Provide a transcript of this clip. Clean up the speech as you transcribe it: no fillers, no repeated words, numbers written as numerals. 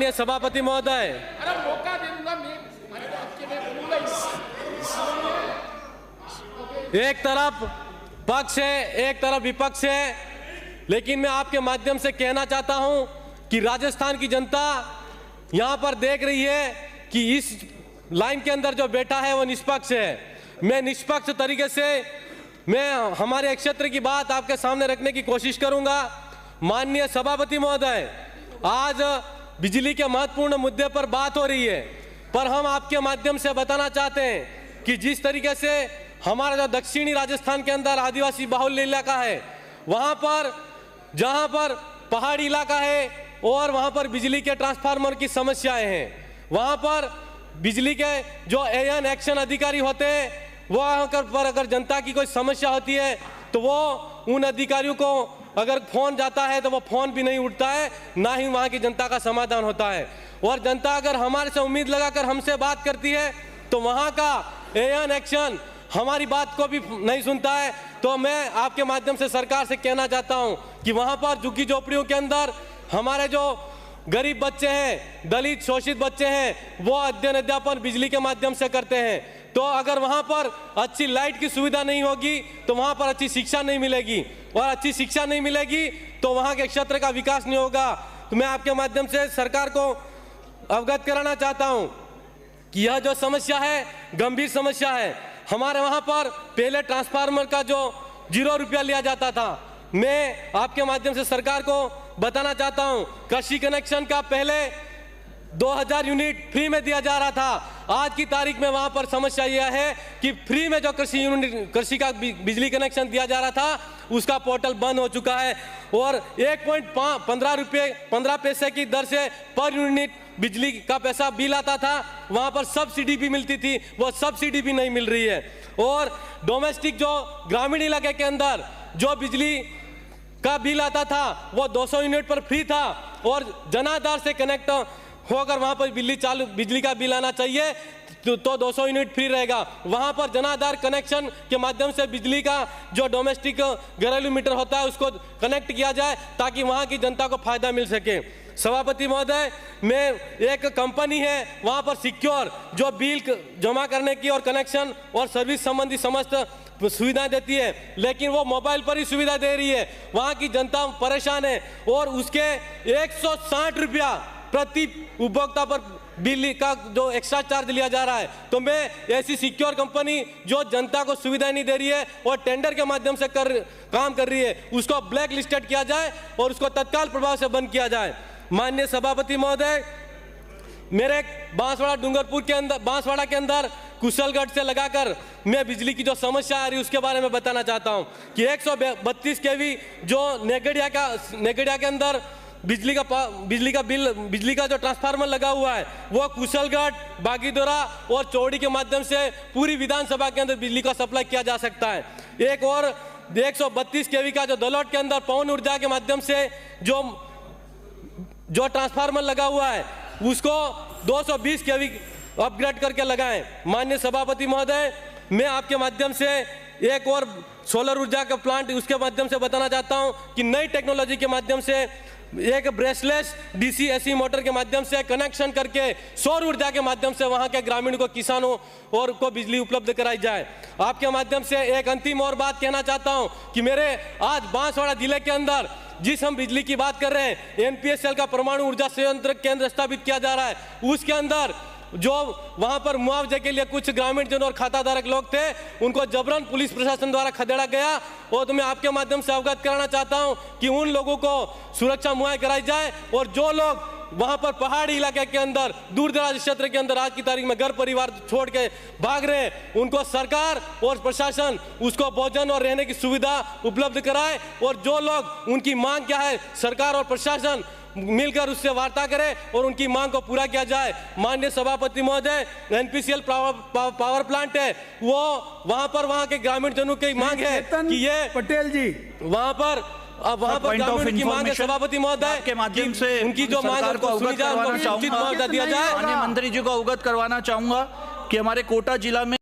माननीय सभापति महोदय, अरे मौका दे दूंगा मैं आपके लिए बोलूंगा। एक तरफ पक्ष है, एक तरफ विपक्ष है, लेकिन मैं आपके माध्यम से कहना चाहता हूं कि राजस्थान की जनता यहां पर देख रही है कि इस लाइन के अंदर जो बैठा है वो निष्पक्ष है। मैं निष्पक्ष तरीके से मैं हमारे क्षेत्र की बात आपके सामने रखने की कोशिश करूंगा। माननीय सभापति महोदय, आज बिजली के महत्वपूर्ण मुद्दे पर बात हो रही है, पर हम आपके माध्यम से बताना चाहते हैं कि जिस तरीके से हमारा जो दक्षिणी राजस्थान के अंदर आदिवासी बाहुल्य इलाका है, वहां पर जहां पर पहाड़ी इलाका है और वहां पर बिजली के ट्रांसफार्मर की समस्याएं हैं, वहां पर बिजली के जो एएन एक्शन अधिकारी होते हैं वहां पर अगर जनता की कोई समस्या होती है तो वो उन अधिकारियों को अगर फोन जाता है तो वो फोन भी नहीं उठता है, ना ही वहां की जनता का समाधान होता है। और जनता अगर हमारे से उम्मीद लगाकर हमसे बात करती है तो वहां का एएन एक्शन हमारी बात को भी नहीं सुनता है। तो मैं आपके माध्यम से सरकार से कहना चाहता हूं कि वहां पर झुग्गी झोपड़ियों के अंदर हमारे जो गरीब बच्चे हैं, दलित शोषित बच्चे हैं, वो अध्ययन अध्यापन बिजली के माध्यम से करते हैं। तो अगर वहां पर अच्छी लाइट की सुविधा नहीं होगी तो वहां पर अच्छी शिक्षा नहीं मिलेगी, और अच्छी शिक्षा नहीं मिलेगी तो वहां के क्षेत्र का विकास नहीं होगा। तो मैं आपके माध्यम से सरकार को अवगत कराना चाहता हूं कि यह जो समस्या है गंभीर समस्या है। हमारे वहां पर पहले ट्रांसफार्मर का जो 0 रुपया लिया जाता था, मैं आपके माध्यम से सरकार को बताना चाहता हूं, कृषि कनेक्शन का पहले 2000 यूनिट फ्री में दिया जा रहा था। आज की तारीख में वहां पर समस्या यह है कि फ्री में जो कृषि का बिजली कनेक्शन दिया जा रहा था उसका पोर्टल बंद हो चुका है, और 1.15 पैसे की दर से पर यूनिट बिजली का पैसा बिल आता था। वहां पर सब्सिडी भी मिलती थी, वो सब्सिडी भी नहीं मिल रही है। और डोमेस्टिक जो ग्रामीण इलाके के अंदर जो बिजली का बिल आता था वो 200 यूनिट पर फ्री था, और जनाधार से कनेक्ट होकर वहां पर बिजली का बिल आना चाहिए तो 200 यूनिट फ्री रहेगा। वहां पर जनाधार कनेक्शन के माध्यम से बिजली का जो डोमेस्टिक घरेलू मीटर होता है उसको कनेक्ट किया जाए ताकि वहां की जनता को फायदा मिल सके। सभापति महोदय, मैं एक कंपनी है वहां पर सिक्योर जो बिल जमा करने की और कनेक्शन और सर्विस संबंधी समस्त सुविधाएं देती है, लेकिन वो मोबाइल पर ही सुविधा दे रही है। वहां की जनता परेशान है और उसके 160 रुपया प्रति उपभोक्ता पर बिल का जो एक्स्ट्रा चार्ज लिया जा रहा है। तो मैं ऐसी सिक्योर कंपनी जो जनता को सुविधा नहीं दे रही है और टेंडर के माध्यम से काम कर रही है उसको ब्लैक लिस्टेड किया जाए और उसको तत्काल प्रभाव से बंद किया जाए। माननीय सभापति महोदय, मेरे बांसवाड़ा डूंगरपुर के अंदर, बांसवाड़ा के अंदर कुशलगढ़ से लगाकर मैं बिजली की जो समस्या आ रही है उसके बारे में बताना चाहता हूं कि 132 केवी जो नेगड़िया के अंदर बिजली का जो ट्रांसफार्मर लगा हुआ है वो कुशलगढ़, बागीदोरा और चौड़ी के माध्यम से पूरी विधानसभा के अंदर बिजली का सप्लाई किया जा सकता है। एक और 132 केवी का जो दलोट के अंदर पवन ऊर्जा के माध्यम से जो ट्रांसफार्मर लगा हुआ है उसको 220 केवी अपग्रेड करके लगाएं। माननीय सभापति महोदय, मैं आपके माध्यम से एक और सोलर ऊर्जा का प्लांट उसके माध्यम से बताना चाहता हूं कि नई टेक्नोलॉजी के माध्यम से एक ब्रेसलेस डीसी एसी मोटर के माध्यम से कनेक्शन करके सौर ऊर्जा के माध्यम से वहां के ग्रामीण को, किसानों और को बिजली उपलब्ध कराई जाए। आपके माध्यम से एक अंतिम और बात कहना चाहता हूं कि मेरे आज बांसवाड़ा जिले के अंदर जिस हम बिजली की बात कर रहे हैं, एनपीएसएल का परमाणु ऊर्जा संयंत्र केंद्र स्थापित किया जा रहा है, उसके अंदर जो वहां पर मुआवजे के लिए कुछ ग्रामीण जन और खाताधारक लोग थे उनको जबरन पुलिस प्रशासन द्वारा खदेड़ा गया। और तो मैं आपके माध्यम से अवगत कराना चाहता हूं कि उन लोगों को सुरक्षा मुहैया कराई जाए, और जो लोग वहां पर पहाड़ी इलाके के अंदर दूर दराज क्षेत्र के अंदर आज की तारीख में घर परिवार छोड़ के भाग रहे हैं उनको सरकार और प्रशासन उसको भोजन और रहने की सुविधा उपलब्ध कराए, और जो लोग उनकी मांग क्या है सरकार और प्रशासन मिलकर उससे वार्ता करें और उनकी मांग को पूरा किया जाए। माननीय सभापति महोदय, एनपीसीएल पावर प्लांट है वो वहां के ग्रामीण जनों की मांग है कि ये पटेल जी वहां पर ग्रामीण की मांग है सभापति महोदय के माध्यम से उनकी जो मांग को अवगत करवाना चाहूंगा, दिया जाए। माननीय मंत्री जी को अवगत करवाना चाहूंगा कि हमारे कोटा जिला में